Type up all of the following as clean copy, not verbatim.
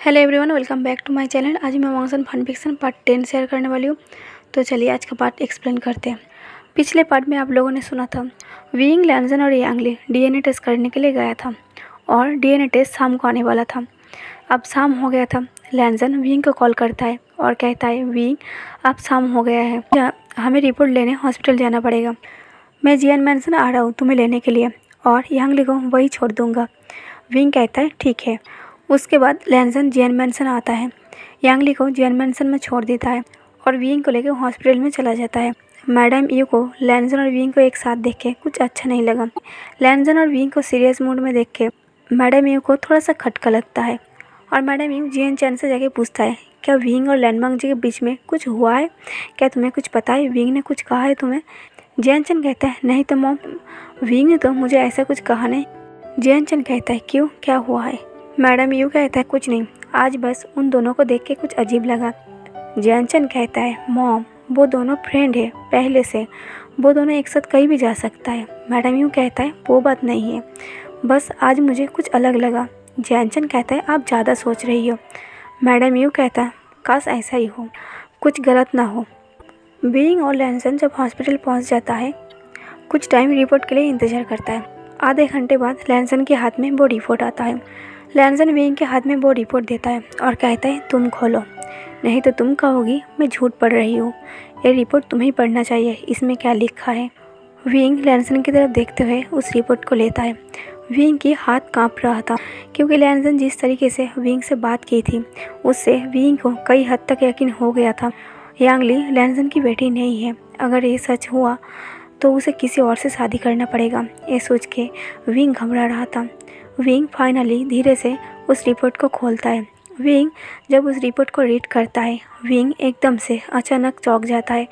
Hello everyone, welcome back to my channel. आज मैं monsoon fan fiction part 10 share करने वाली हूँ। तो चलिए आज का पार्ट एक्सप्लेन करते हैं। पिछले पार्ट में आप लोगों ने सुना था विंग, लैंसन और यांगली डीएनए टेस्ट करने के लिए गया था और डीएनए टेस्ट शाम को आने वाला था। अब शाम हो गया था। लैंसन विंग को कॉल करता है और कहता है, विंग अब शाम हो गया है, हमें रिपोर्ट लेने हॉस्पिटल जाना पड़ेगा। मैं जियान मैनसन आ रहा हूँ तुम्हें लेने के लिए और यांगली को वही छोड़ दूँगा। विंग कहता है ठीक है। उसके बाद लैंसन जियान मैनसन आता है, यांगली को जियान मैनसन में छोड़ देता है और विंग को लेकर हॉस्पिटल में चला जाता है। मैडम यू को लैंसन और विंग को एक साथ देख के कुछ अच्छा नहीं लगा। लैंसन और विंग को सीरियस मूड में देख के मैडम यू को थोड़ा सा खटका लगता है और मैडम यू जियान चैन से जाके पूछता है, क्या विंग और लैंडमार्क जी के बीच में कुछ हुआ है? क्या तुम्हें कुछ पता है? विंग ने कुछ कहा है तुम्हें? जियान चैन कहता है, नहीं तो मॉम, विंग ने तो मुझे ऐसा कुछ कहा नहीं। जियान चैन कहता है, क्यों, क्या हुआ है? मैडम यू कहता है, कुछ नहीं, आज बस उन दोनों को देख के कुछ अजीब लगा। जियान चैन कहता है, मॉम वो दोनों फ्रेंड है पहले से, वो दोनों एक साथ कहीं भी जा सकता है। मैडम यू कहता है, वो बात नहीं है, बस आज मुझे कुछ अलग लगा। जियान चैन कहता है, आप ज़्यादा सोच रही हो। मैडम यू कहता है, काश ऐसा ही हो, कुछ गलत ना हो। विंग और लैंसन जब हॉस्पिटल पहुंच जाता है, कुछ टाइम रिपोर्ट के लिए इंतज़ार करता है। आधे घंटे बाद लैंसन के हाथ में वो रिपोर्ट आता है। लैंसन विंग के हाथ में वो रिपोर्ट देता है और कहता है, तुम खोलो, नहीं तो तुम कहोगी मैं झूठ पढ़ रही हूँ। ये रिपोर्ट तुम्हें पढ़ना चाहिए, इसमें क्या लिखा है। विंग लैंसन की तरफ देखते हुए उस रिपोर्ट को लेता है। विंग की हाथ कांप रहा था क्योंकि लैंसन जिस तरीके से विंग से बात की थी उससे विंग को कई हद तक यकीन हो गया था यांगली लैंसन की बेटी नहीं है। अगर ये सच हुआ तो उसे किसी और से शादी करना पड़ेगा। ये सोच के विंग घबरा रहा था। विंग फाइनली धीरे से उस रिपोर्ट को खोलता है। विंग जब उस रिपोर्ट को रीड करता है, विंग एकदम से अचानक चौंक जाता है।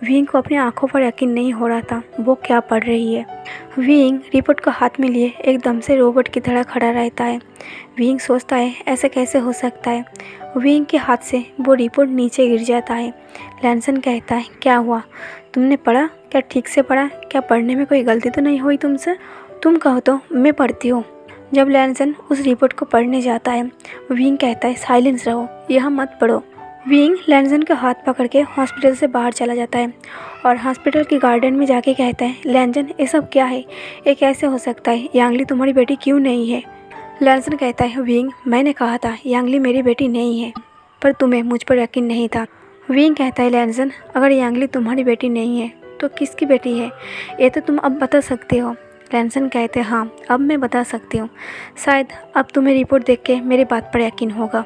विंग को अपनी आंखों पर यकीन नहीं हो रहा था वो क्या पढ़ रही है। विंग रिपोर्ट को हाथ में लिए एकदम से रोबोट की तरह खड़ा रहता है। विंग सोचता है, ऐसा कैसे हो सकता है। विंग के हाथ से वो रिपोर्ट नीचे गिर जाता है। लैंसन कहता है, क्या हुआ, तुमने पढ़ा? क्या ठीक से पढ़ा? क्या पढ़ने में कोई गलती तो नहीं हुई तुमसे? तुम कहो तो मैं पढ़ती हूँ। जब लैंसन उस रिपोर्ट को पढ़ने जाता है, विंग कहता है, साइलेंस रहो, यह मत पढ़ो। विंग लैंसन का हाथ पकड़ के हॉस्पिटल से बाहर चला जाता है और हॉस्पिटल के गार्डन में जाके कहता है, लैंसन ये सब क्या है? ये कैसे हो सकता है? यांगली तुम्हारी बेटी क्यों नहीं है? लैंसन कहता है, विंग मैंने कहा था यांगली मेरी बेटी नहीं है, पर तुम्हें मुझ पर यकीन नहीं था। विंग कहता है, लैंसन अगर यांगली तुम्हारी बेटी नहीं है तो किसकी बेटी है? ये तो तुम अब बता सकते हो। लैंसन कहते हैं, हाँ अब मैं बता सकती हूँ, शायद अब तुम्हें रिपोर्ट देख के मेरी बात पर यकीन होगा।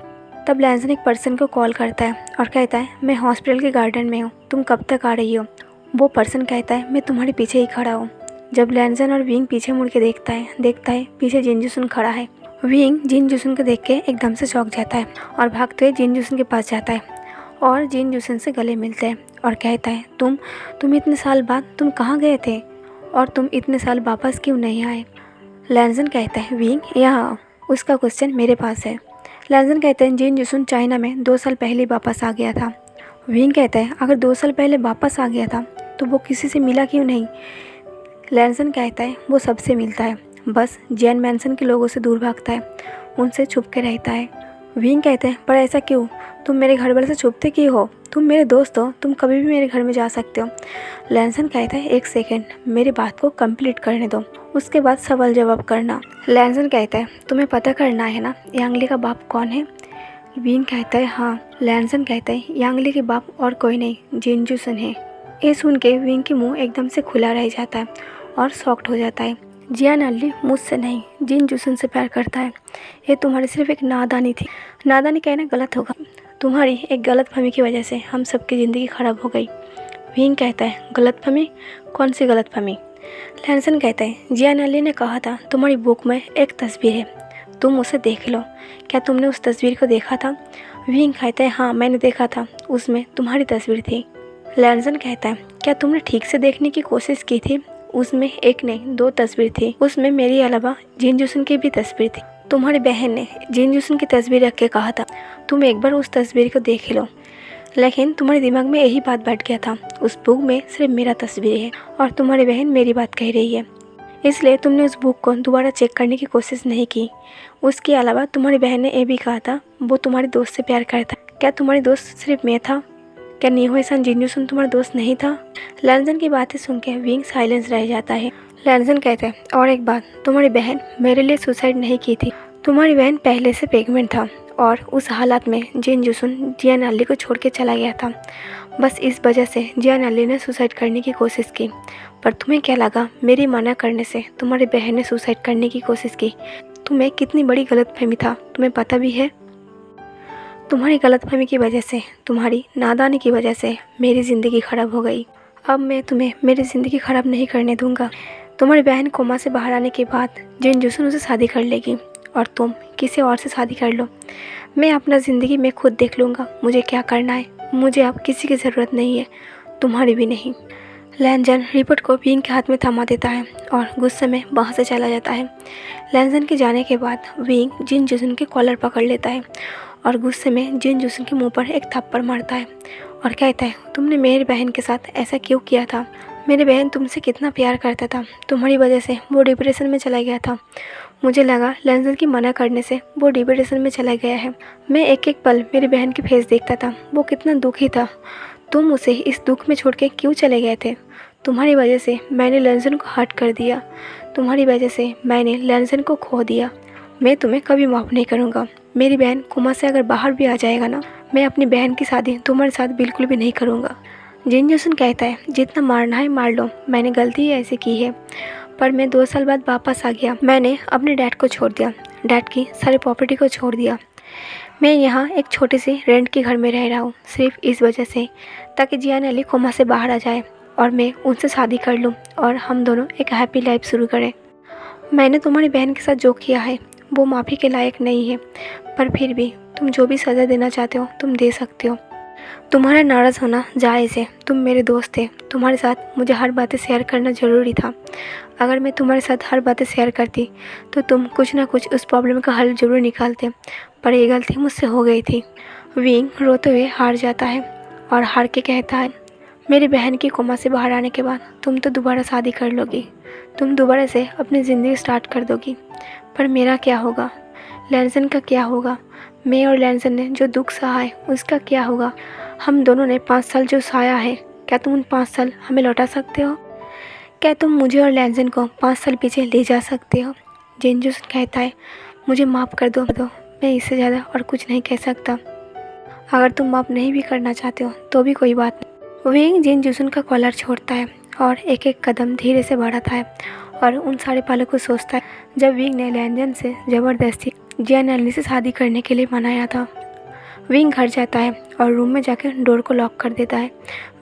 तब लैंसन एक पर्सन को कॉल करता है और कहता है, मैं हॉस्पिटल के गार्डन में हूँ, तुम कब तक आ रही हो? वो पर्सन कहता है, मैं तुम्हारे पीछे ही खड़ा हूँ। जब लैंसन और विंग पीछे मुड़ के देखता है पीछे जिन जुसन खड़ा है। विंग जिन जुसन को देख के एकदम से चौंक जाता है और भागते हुए जिन जुसन के पास जाता है और जिन जुसन से गले मिलते हैं और कहता है, तुम इतने साल बाद तुम कहाँ गए थे और तुम इतने साल वापस क्यों नहीं आए? लैंसन कहता है, विंग यहाँ उसका क्वेश्चन मेरे पास है। लैंसन कहते हैं, जिन जुसन चाइना में 2 साल पहले वापस आ गया था। विंग कहता है, अगर 2 साल पहले वापस आ गया था तो वो किसी से मिला क्यों नहीं? लैंसन कहता है, वो सबसे मिलता है, बस जियान मैनसन के लोगों से दूर भागता है, उनसे छुप के रहता है। विंग कहते हैं, पर ऐसा क्यों? तुम मेरे घर वाले से छुपते क्यों हो? तुम मेरे दोस्त हो, तुम कभी भी मेरे घर में जा सकते हो। लैंसन कहता है, एक सेकेंड, मेरी बात को कंप्लीट करने दो, उसके बाद सवाल जवाब करना। लैंसन कहता है, तुम्हें पता करना है ना यांगली का बाप कौन है? विंग कहता है, हाँ। लैंसन कहता है, यांगली के बाप और कोई नहीं, जिन जुसन है। ये सुन के विंग की मुँह एकदम से खुला रह जाता है और शॉक्ड हो जाता है। जियान अल्ली मुझसे नहीं, जिन जुसन से प्यार करता है। ये तुम्हारी सिर्फ एक नादानी थी। नादानी कहना गलत होगा, तुम्हारी एक गलतफहमी की वजह से हम सबकी ज़िंदगी खराब हो गई। विंग कहता है, गलतफहमी? कौन सी गलतफहमी? लैंसन कहता है, जियान अली ने कहा था तुम्हारी बुक में एक तस्वीर है, तुम उसे देख लो। क्या तुमने उस तस्वीर को देखा था? विंग कहता है, हाँ मैंने देखा था, उसमें तुम्हारी तस्वीर थी। लैंसन कहता है, क्या तुमने ठीक से देखने की कोशिश की थी? उसमें एक नहीं 2 तस्वीर थी, उसमें मेरी अलावा जिन जुसन की भी तस्वीर थी। तुम्हारी बहन ने जिन जुसन की तस्वीर रख के कहा था तुम एक बार उस तस्वीर को देख लो, लेकिन तुम्हारे दिमाग में यही बात बैठ गया था, उस बुक में सिर्फ मेरा तस्वीर है और तुम्हारी बहन मेरी बात कह रही है। इसलिए तुमने उस बुक को दोबारा चेक करने की कोशिश नहीं की। उसके अलावा तुम्हारी बहन ने ये भी कहा था वो तुम्हारे दोस्त से प्यार करता। क्या तुम्हारी दोस्त सिर्फ मैं था? क्या नीहो-सान जिन-यूसन तुम्हारा दोस्त नहीं था? लैनजन की बातें सुन के विंग साइलेंस रह जाता है। लैनजन कहते हैं, और एक बात, तुम्हारी बहन मेरे लिए सुसाइड नहीं की थी। तुम्हारी बहन पहले से प्रेग्नेंट था और उस हालत में जिन-यूसन जियान अली को छोड़ के चला गया था। बस इस वजह से जियान अली ने सुसाइड करने की कोशिश की। पर तुम्हें क्या लगा मेरी मना करने से तुम्हारी बहन ने सुसाइड करने की कोशिश की? तुम्हें कितनी बड़ी गलतफहमी था तुम्हें पता भी है? तुम्हारी गलतफहमी की वजह से, तुम्हारी नादानी की वजह से मेरी ज़िंदगी ख़राब हो गई। अब मैं तुम्हें मेरी ज़िंदगी ख़राब नहीं करने दूंगा। तुम्हारी बहन कोमा से बाहर आने के बाद जिन-यूसन उसे शादी कर लेगी और तुम किसी और से शादी कर लो। मैं अपना ज़िंदगी में खुद देख लूँगा मुझे क्या करना है। मुझे अब किसी की ज़रूरत नहीं है, तुम्हारी भी नहीं। लैनजन रिपोर्ट को विंग के हाथ में थमा देता है और गुस्से में वहाँ से चला जाता है। लैनजन के जाने के बाद विंग जिन-यूसन के कॉलर पकड़ लेता है और गुस्से में जिन-यूसन के मुंह पर एक थप्पड़ मारता है और कहता है, तुमने मेरी बहन के साथ ऐसा क्यों किया था? मेरी बहन तुमसे कितना प्यार करता था, तुम्हारी वजह से वो डिप्रेशन में चला गया था। मुझे लगा लैनजन की मना करने से वो डिप्रेशन में चला गया है। मैं एक एक पल मेरी बहन की फेस देखता था, वो कितना दुखी था। तुम उसे इस दुख में छोड़ के क्यों चले गए थे? तुम्हारी वजह से मैंने लैनजन को हर्ट कर दिया। तुम्हारी वजह से मैंने लैनजन को खो दिया। मैं तुम्हें कभी माफ़ नहीं करूँगा। मेरी बहन कोमा से अगर बाहर भी आ जाएगा ना, मैं अपनी बहन की शादी तुम्हारे साथ बिल्कुल भी नहीं करूँगा। जिन-यूसन कहता है, जितना मारना है मार लो, मैंने गलती ही ऐसी की है। पर मैं 2 साल बाद वापस आ गया। मैंने अपने डैड को छोड़ दिया, डैड की सारी प्रॉपर्टी को छोड़ दिया। मैं यहाँ एक छोटे से रेंट के घर में रह रहा हूँ सिर्फ इस वजह से ताकि जियान अली कोमा से बाहर आ जाए और मैं उनसे शादी कर लूँ और हम दोनों एक हैप्पी लाइफ शुरू करें। मैंने तुम्हारी बहन के साथ जो किया है वो माफ़ी के लायक नहीं है, पर फिर भी तुम जो भी सज़ा देना चाहते हो तुम दे सकते हो। तुम्हारा नाराज़ होना जायज़ है, तुम मेरे दोस्त थे, तुम्हारे साथ मुझे हर बातें शेयर करना ज़रूरी था। अगर मैं तुम्हारे साथ हर बातें शेयर करती तो तुम कुछ ना कुछ उस प्रॉब्लम का हल ज़रूर निकालते, पर ये गलती मुझसे हो गई थी। विंग रोते हुए हार जाता है और हार के कहता है, मेरी बहन की कोमा से बाहर आने के बाद तुम तो दोबारा शादी कर लोगी, तुम दोबारा से अपनी ज़िंदगी स्टार्ट कर दोगी, पर मेरा क्या होगा? लैनजन का क्या होगा? मैं और लैनजन ने जो दुख सहा है उसका क्या होगा? हम दोनों ने 5 साल जो सहाया है, क्या तुम उन 5 साल हमें लौटा सकते हो? क्या तुम मुझे और लैनजन को 5 साल पीछे ले जा सकते हो? जिन-यूसन कहता है, मुझे माफ़ कर दो, मैं इससे ज़्यादा और कुछ नहीं कह सकता। अगर तुम माफ़ नहीं भी करना चाहते हो तो भी कोई बात नहीं। विंग जिन-यूसन का कॉलर छोड़ता है और एक एक कदम धीरे से बढ़ाता है और उन सारे पलों को सोचता है जब विंग ने लैनजन से ज़बरदस्ती जियान अली से शादी करने के लिए मनाया था। विंग घर जाता है और रूम में जाकर डोर को लॉक कर देता है।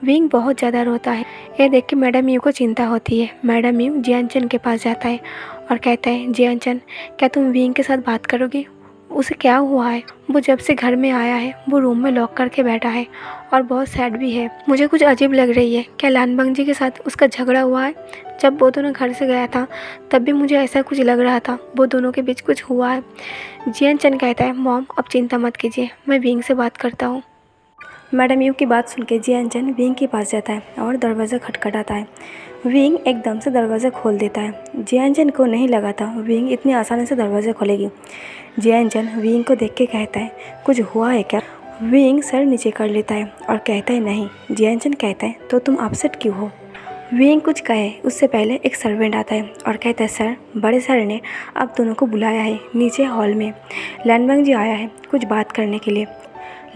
विंग बहुत ज़्यादा रोता है। ये देख के मैडम यू को चिंता होती है। मैडम यू जियानचन के पास जाता है और कहता है, जियानचन क्या तुम विंग के साथ बात करोगे? उसे क्या हुआ है? वो जब से घर में आया है वो रूम में लॉक करके बैठा है और बहुत सैड भी है। मुझे कुछ अजीब लग रही है। क्या लानबंग जी के साथ उसका झगड़ा हुआ है? जब वो दोनों घर से गया था तब भी मुझे ऐसा कुछ लग रहा था, वो दोनों के बीच कुछ हुआ है। जियानचन कहता है, मॉम अब चिंता मत कीजिए, मैं विंग से बात करता हूँ। मैडम यू की बात सुन के जियानचन विंग के पास जाता है और दरवाज़ा खटखटाता है। विंग एकदम से दरवाज़ा खोल देता है। जियानचन को नहीं लगा था विंग इतनी आसानी से दरवाज़ा खोलेगी। जियानचन विंग को देख के कहता है, कुछ हुआ है क्या? विंग सर नीचे कर लेता है और कहता है, नहीं। जियानचन कहता है, तो तुम अपसेट क्यों हो? विंग कुछ कहे उससे पहले एक सर्वेंट आता है और कहता है, सर बड़े सर ने आप दोनों को बुलाया है नीचे हॉल में। लानबंग जी आया है कुछ बात करने के लिए।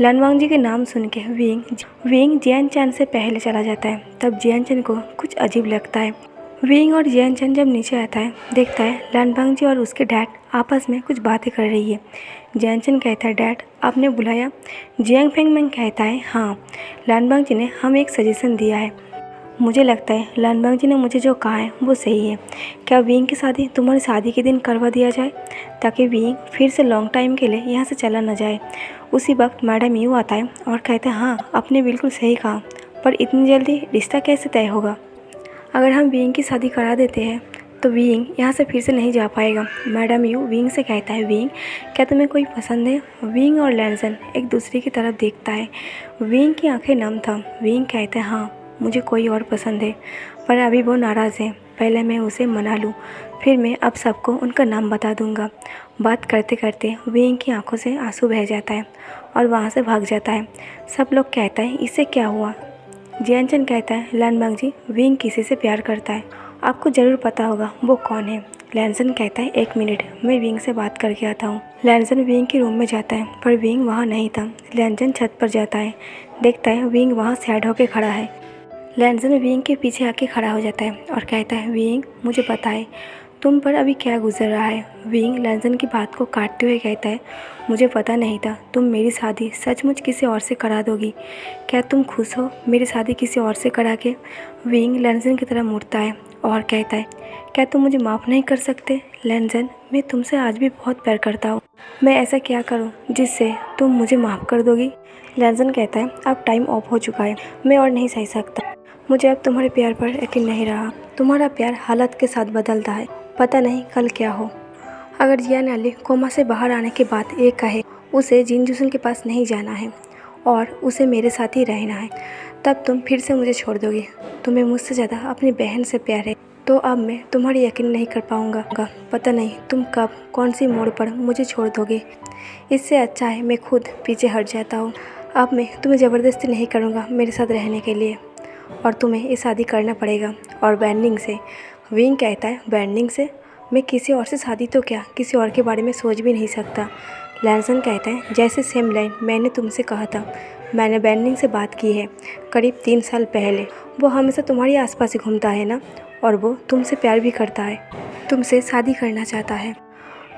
लानबंग जी के नाम सुन के विंग जियानचन से पहले चला जाता है। तब जियानचन को कुछ अजीब लगता है। विंग और जियानचन जब नीचे आता है देखता है लानबंग जी और उसके डैड आपस में कुछ बातें कर रही है। जियानचन कहता है, डैड आपने बुलाया? जियांग फेंगमेंग कहता है, हाँ, लानबंग जी ने हमें एक सजेशन दिया है। मुझे लगता है लानबंग जी ने मुझे जो कहा है वो सही है। क्या विंग की शादी तुम्हारी शादी के दिन करवा दिया जाए ताकि विंग फिर से लॉन्ग टाइम के लिए यहाँ से चला न जाए? उसी वक्त मैडम यू आता है और कहता है, हाँ आपने बिल्कुल सही कहा, पर इतनी जल्दी रिश्ता कैसे तय होगा? अगर हम विंग की शादी करा देते हैं तो विंग यहाँ से फिर से नहीं जा पाएगा। मैडम यू विंग से कहता है, विंग क्या तुम्हें कोई पसंद है? विंग और लैनजन एक दूसरे की तरफ देखता है। विंग की आंखें नम था। विंग कहता है, हाँ मुझे कोई और पसंद है, पर अभी वो नाराज़ है। पहले मैं उसे मना लूँ, फिर मैं अब सबको उनका नाम बता दूँगा। बात करते करते विंग की आंखों से आंसू बह जाता है और वहाँ से भाग जाता है। सब लोग कहता है इससे क्या हुआ। जियानचन कहता है लैनमांग जी, विंग किसी से प्यार करता है, आपको ज़रूर पता होगा वो कौन है। लैनसन कहता है 1 मिनट, मैं विंग से बात करके आता हूँ। लैनसन विंग के रूम में जाता है पर विंग वहाँ नहीं था। लैनसन छत पर जाता है, देखता है विंग वहाँ सैड होकर खड़ा है। लैनसन विंग के पीछे आके खड़ा हो जाता है और कहता है विंग, मुझे पता है तुम पर अभी क्या गुजर रहा है। विंग लैनसन की बात को काटते हुए कहता है मुझे पता नहीं था तुम मेरी शादी सचमुच किसी और से करा दोगी। क्या तुम खुश हो मेरी शादी किसी और से करा के। विंग लैनसन की तरफ मुड़ता है और कहता है क्या तुम मुझे माफ़ नहीं कर सकते। लैनसन, मैं तुमसे आज भी बहुत प्यार करता हूँ, मैं ऐसा क्या करूँ जिससे तुम मुझे माफ़ कर दोगी। लैनसन कहता है अब टाइम ऑफ हो चुका है, मैं और नहीं सह सकता, मुझे अब तुम्हारे प्यार पर यकीन नहीं रहा। तुम्हारा प्यार हालत के साथ बदलता है, पता नहीं कल क्या हो। अगर जियान अली कोमा से बाहर आने के बाद ये कहे उसे जिन जुसन के पास नहीं जाना है और उसे मेरे साथ ही रहना है, तब तुम फिर से मुझे छोड़ दोगे। तुम्हें मुझसे ज़्यादा अपनी बहन से प्यार है, तो अब मैं तुम्हारी यकीन नहीं कर पाऊँगा। पता नहीं तुम कब कौन सी मोड़ पर मुझे छोड़ दोगे। इससे अच्छा है मैं खुद पीछे हट जाता हूँ। अब मैं तुम्हें ज़बरदस्ती नहीं करूँगा मेरे साथ रहने के लिए, और तुम्हें ये शादी करना पड़ेगा और बैंडिंग से। विंग कहता है बैंडिंग से, मैं किसी और से शादी तो क्या किसी और के बारे में सोच भी नहीं सकता। लैनसन कहता है जैसे सेम लाइन मैंने तुमसे कहा था, मैंने बैंडिंग से बात की है करीब 3 साल पहले। वो हमेशा तुम्हारी आसपास ही घूमता है ना, और वो तुमसे प्यार भी करता है, तुमसे शादी करना चाहता है।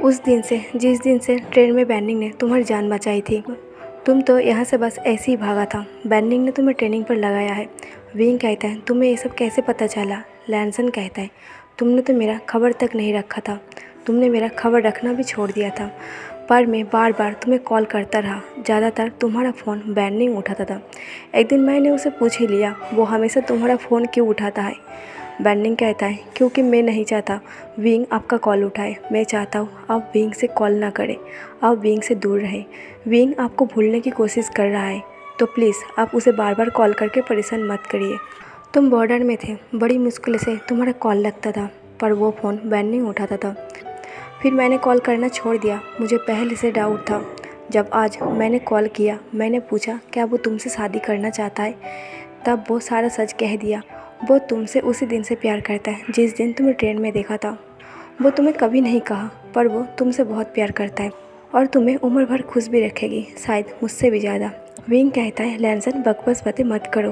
उस दिन से जिस दिन से ट्रेन में बैंडिंग ने तुम्हारी जान बचाई थी, तुम तो यहाँ से बस ऐसे ही भागा था, बैंडिंग ने तुम्हें ट्रेनिंग पर लगाया है। विंग कहता है तुम्हें ये सब कैसे पता चला। लैनसन कहता है तुमने तो मेरा खबर तक नहीं रखा था, तुमने मेरा खबर रखना भी छोड़ दिया था, पर मैं बार बार तुम्हें कॉल करता रहा, ज़्यादातर तुम्हारा फ़ोन बैंडिंग उठाता था। एक दिन मैंने उसे पूछ ही लिया वो हमेशा तुम्हारा फ़ोन क्यों उठाता है। बैंडिंग कहता है क्योंकि मैं नहीं चाहता विंग आपका कॉल उठाए, मैं चाहता हूँ आप विंग से कॉल ना करें, आप विंग से दूर रहें। विंग आपको भूलने की कोशिश कर रहा है, तो प्लीज़ आप उसे बार बार कॉल करके परेशान मत करिए। तुम बॉर्डर में थे, बड़ी मुश्किल से तुम्हारा कॉल लगता था, पर वो फ़ोन बैंडिंग उठाता था। फिर मैंने कॉल करना छोड़ दिया, मुझे पहले से डाउट था। जब आज मैंने कॉल किया, मैंने पूछा क्या वो तुमसे शादी करना चाहता है, तब वो सारा सच कह दिया। वो तुमसे उसी दिन से प्यार करता है जिस दिन तुम्हें ट्रेन में देखा था। वो तुम्हें कभी नहीं कहा, पर वो तुमसे बहुत प्यार करता है और तुम्हें उम्र भर खुश भी रखेगी, शायद मुझसे भी ज़्यादा। विंग कहता है लैनसन बकवास बातें मत करो,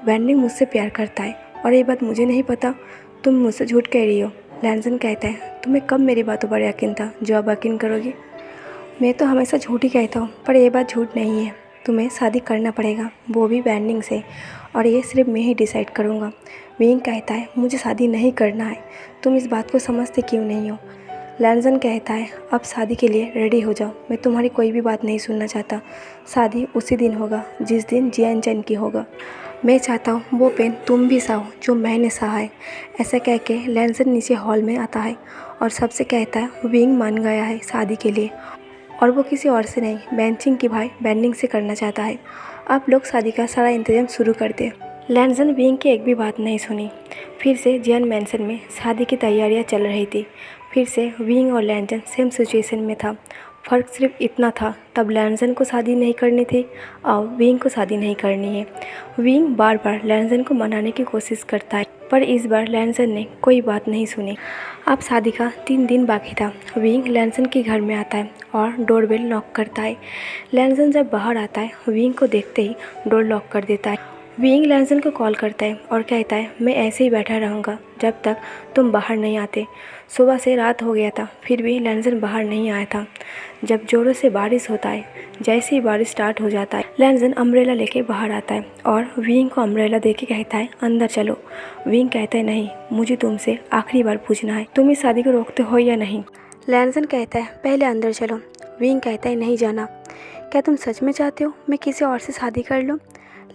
बैंडिंग मुझसे प्यार करता है और ये बात मुझे नहीं पता, तुम मुझसे झूठ कह रही हो। लैनसन कहता है तुम्हें कब मेरी बातों पर यकीन था जो अब यकीन करोगी। मैं तो हमेशा झूठ ही कहता हूँ, पर यह बात झूठ नहीं है, तुम्हें शादी करना पड़ेगा, वो भी बैंडिंग से, और ये सिर्फ मैं ही डिसाइड करूँगा। विंग कहता है मुझे शादी नहीं करना है, तुम इस बात को समझते क्यों नहीं हो। लैनसन कहता है अब शादी के लिए रेडी हो जाओ, मैं तुम्हारी कोई भी बात नहीं सुनना चाहता। शादी उसी दिन होगा जिस दिन जियानचन की होगा। मैं चाहता हूँ वो पेन तुम भी सहो जो मैंने सहा है। ऐसा कह के लैनसन नीचे हॉल में आता है और सबसे कहता है विंग मान गया है शादी के लिए, और वो किसी और से नहीं बैंचिंग की भाई बैंडिंग से करना चाहता है। आप लोग शादी का सारा इंतजाम शुरू कर दें। लैनसन विंग की एक भी बात नहीं सुनी। फिर से जियान मैंसन में शादी की तैयारियां चल रही थी। फिर से विंग और लैनसन सेम सिचुएशन में था। फ़र्क सिर्फ इतना था, तब लैनसन को शादी नहीं करनी थी और विंग को शादी नहीं करनी है। विंग बार बार लैनसन को मनाने की कोशिश करता है, पर इस बार लैनसन ने कोई बात नहीं सुनी। अब शादी का 3 दिन बाकी था। विंग लैनसन के घर में आता है और डोरबेल नॉक करता है। लैनसन जब बाहर आता है, विंग को देखते ही डोर लॉक कर देता है। विंग लैनसन को कॉल करता है और कहता है मैं ऐसे ही बैठा रहूँगा जब तक तुम बाहर नहीं आते। सुबह से रात हो गया था, फिर भी लैनसन बाहर नहीं आया था। जब ज़ोरों से बारिश होता है, जैसे ही बारिश स्टार्ट हो जाता है, लैनसन अम्ब्रेला लेके बाहर आता है और विंग को अम्ब्रेला देके कहता है अंदर चलो। विंग कहता है नहीं, मुझे तुमसे आखिरी बार पूछना है, तुम इस शादी को रोकते हो या नहीं। लैनसन कहता है पहले अंदर चलो। विंग कहता है नहीं जाना। क्या तुम सच में चाहते हो मैं किसी और से शादी कर लूँ।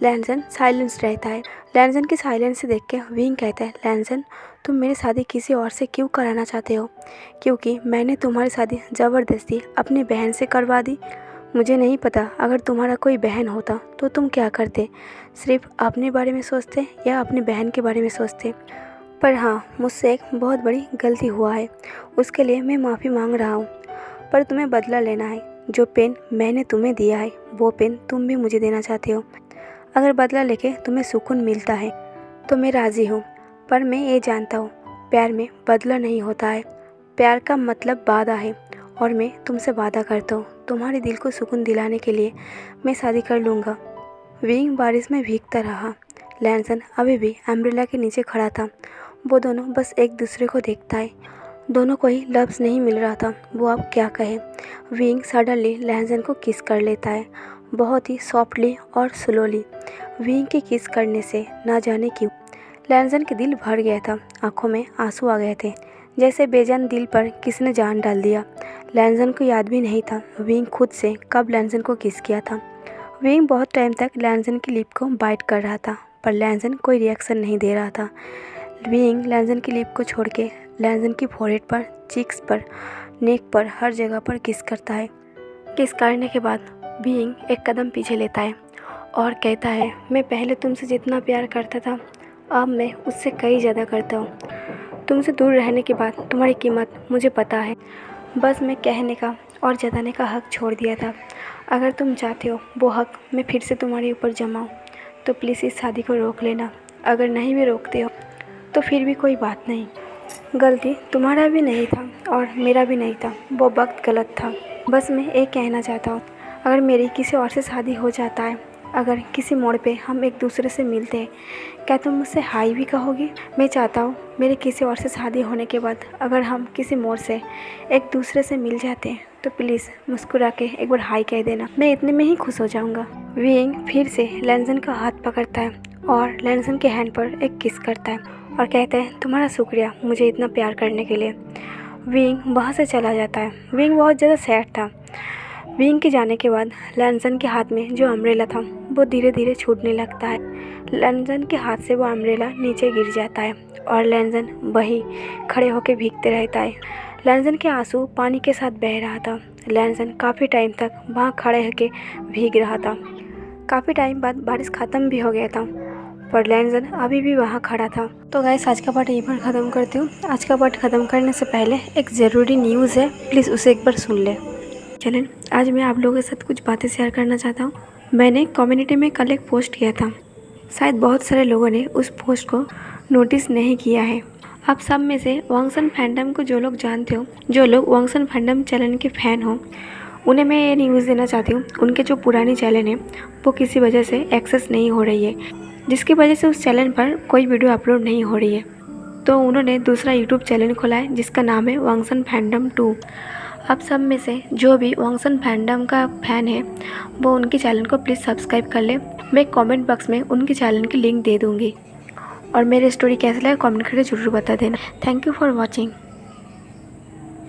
लैनसन साइलेंस रहता है। लैनसन की साइलेंस से देख के विंग कहता है लैनसन तुम मेरी शादी किसी और से क्यों कराना चाहते हो। क्योंकि मैंने तुम्हारी शादी ज़बरदस्ती अपनी बहन से करवा दी। मुझे नहीं पता अगर तुम्हारा कोई बहन होता तो तुम क्या करते, सिर्फ अपने बारे में सोचते या अपनी बहन के बारे में सोचते। पर हाँ, मुझसे एक बहुत बड़ी गलती हुआ है, उसके लिए मैं माफ़ी मांग रहा हूँ। पर तुम्हें बदला लेना है। जो पेन मैंने तुम्हें दिया है वो पेन तुम भी मुझे देना चाहते हो। अगर बदला लेके तुम्हें सुकून मिलता है तो मैं राज़ी हूँ। पर मैं ये जानता हूँ, प्यार में बदला नहीं होता है। प्यार का मतलब वादा है और मैं तुमसे वादा करता हूँ, तुम्हारे दिल को सुकून दिलाने के लिए मैं शादी कर लूँगा। विंग बारिश में भीगता रहा। लैंसन अभी भी अम्ब्रेला के नीचे खड़ा था। वो दोनों बस एक दूसरे को देखता है। दोनों को ही लफ्ज़ नहीं मिल रहा था वो अब क्या कहे। विंग सडनली लैंसन को किस कर लेता है, बहुत ही सॉफ्टली और स्लोली। विंग के किस करने से ना जाने क्यों लैंसन के दिल भर गया था, आंखों में आंसू आ गए थे, जैसे बेजान दिल पर किसने जान डाल दिया। लैंसन को याद भी नहीं था विंग खुद से कब लैंसन को किस किया था। विंग बहुत टाइम तक लैंसन की लिप को बाइट कर रहा था पर लैंसन कोई रिएक्शन नहीं दे रहा था। विंग लैंसन की लिप को छोड़ के लैंसन की फोरहेड पर, चिक्स पर, नेक पर, हर जगह पर किस करता है। किस करने के बाद विंग एक कदम पीछे लेता है और कहता है, मैं पहले तुमसे जितना प्यार करता था अब मैं उससे कई ज़्यादा करता हूँ। तुमसे दूर रहने के बाद तुम्हारी कीमत मुझे पता है। बस मैं कहने का और जताने का हक छोड़ दिया था। अगर तुम चाहते हो वो हक मैं फिर से तुम्हारे ऊपर जमाऊँ तो प्लीज़ इस शादी को रोक लेना। अगर नहीं भी रोकते हो तो फिर भी कोई बात नहीं। गलती तुम्हारा भी नहीं था और मेरा भी नहीं था, वो वक्त गलत था। बस मैं एक कहना चाहता हूँ, अगर मेरी किसी और से शादी हो जाता है, अगर किसी मोड़ पे हम एक दूसरे से मिलते हैं, क्या तुम मुझसे हाई भी कहोगी? मैं चाहता हूँ मेरे किसी और से शादी होने के बाद अगर हम किसी मोड़ से एक दूसरे से मिल जाते हैं तो प्लीज़ मुस्कुरा के एक बार हाई कह देना, मैं इतने में ही खुश हो जाऊँगा। विंग फिर से लैंसन का हाथ पकड़ता है और लैंसन के हैंड पर एक किस करता है और कहता है, तुम्हारा शुक्रिया मुझे इतना प्यार करने के लिए। विंग वहाँ से चला जाता है। विंग बहुत ज़्यादा सैड था। विंग के जाने के बाद लैंसन के हाथ में जो अम्ब्रेला था वो धीरे धीरे छूटने लगता है। लैंसन के हाथ से वो अम्ब्रेला नीचे गिर जाता है और लैंसन वहीं खड़े होकर भीगते रहता है। लैंसन के आंसू पानी के साथ बह रहा था। लैंसन काफ़ी टाइम तक वहाँ खड़े होकर भीग रहा था। काफ़ी टाइम बाद बारिश ख़त्म भी हो गया था पर लैंसन अभी भी वहाँ खड़ा था। तो गाइस, आज का पार्ट यहीं पर ख़त्म करती हूँ। आज का पार्ट ख़त्म करने से पहले एक ज़रूरी न्यूज़ है, प्लीज़ उसे एक बार सुन ले। चलें, आज मैं आप लोगों के साथ कुछ बातें शेयर करना चाहता हूँ। मैंने कम्युनिटी में कल एक पोस्ट किया था, शायद बहुत सारे लोगों ने उस पोस्ट को नोटिस नहीं किया है। आप सब में से वांगसन फैंडम को जो लोग जानते हो, जो लोग वांगसन फैंडम चैनल के फ़ैन हो, उन्हें मैं ये न्यूज़ देना चाहती हूँ, उनके जो पुरानी चैनल है वो किसी वजह से एक्सेस नहीं हो रही है, जिसकी वजह से उस चैनल पर कोई वीडियो अपलोड नहीं हो रही है। तो उन्होंने दूसरा यूट्यूब चैनल खोला है जिसका नाम है वांगसन फैंडम 2। आप सब में से जो भी वांगसन फैंडम का फ़ैन है वो उनके चैनल को प्लीज़ सब्सक्राइब कर ले। मैं कमेंट बॉक्स में उनके चैनल की लिंक दे दूँगी। और मेरी स्टोरी कैसा लगा कमेंट करके ज़रूर बता देना। Thank you for watching.